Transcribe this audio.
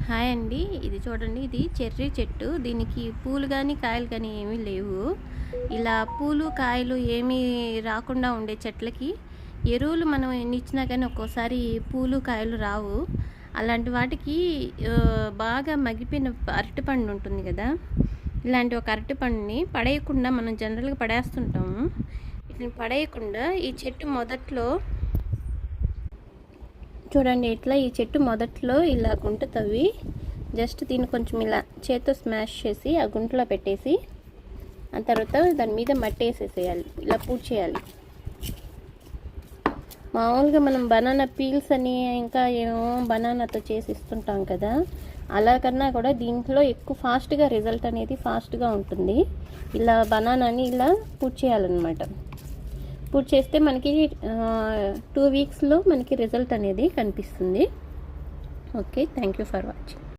Hi అండి. ఇది చూడండి, ఇది చెర్రీ చెట్టు. దీనికి పూలు కానీ కాయలు కానీ ఏమీ లేవు. ఇలా పూలు కాయలు ఏమీ రాకుండా ఉండే చెట్లకి ఎరువులు మనం ఎన్ని ఇచ్చినా కానీ ఒక్కోసారి పూలు కాయలు రావు. అలాంటి వాటికి బాగా మగ్గిపోయిన అరటిపండు ఉంటుంది కదా, ఇలాంటి ఒక అరటిపండుని పడేయకుండా మనం జనరల్గా పడేస్తుంటాము. వీటిని పడేయకుండా ఈ చెట్టు మొదట్లో చూడండి, ఇట్లా ఈ చెట్టు మొదట్లో ఇలా గుంట తవ్వి జస్ట్ దీన్ని కొంచెం ఇలా చేత్తో స్మాష్ చేసి ఆ గుంటలో పెట్టేసి ఆ తర్వాత దాని మీద మట్టి వేసేసేయాలి. ఇలా పూడ్ చేయాలి. మామూలుగా మనం బనానా పీల్స్ అని ఇంకా ఏమో బనానాతో చేసి ఇస్తుంటాం కదా, అలా కన్నా కూడా దీంట్లో ఎక్కువ ఫాస్ట్గా రిజల్ట్ అనేది ఫాస్ట్గా ఉంటుంది. ఇలా బనానాని ఇలా పూడ్ చేయాలన్నమాట. పూర్తి చేస్తే మనకి 2 వీక్స్లో మనకి రిజల్ట్ అనేది కనిపిస్తుంది. Okay, thank you for watching.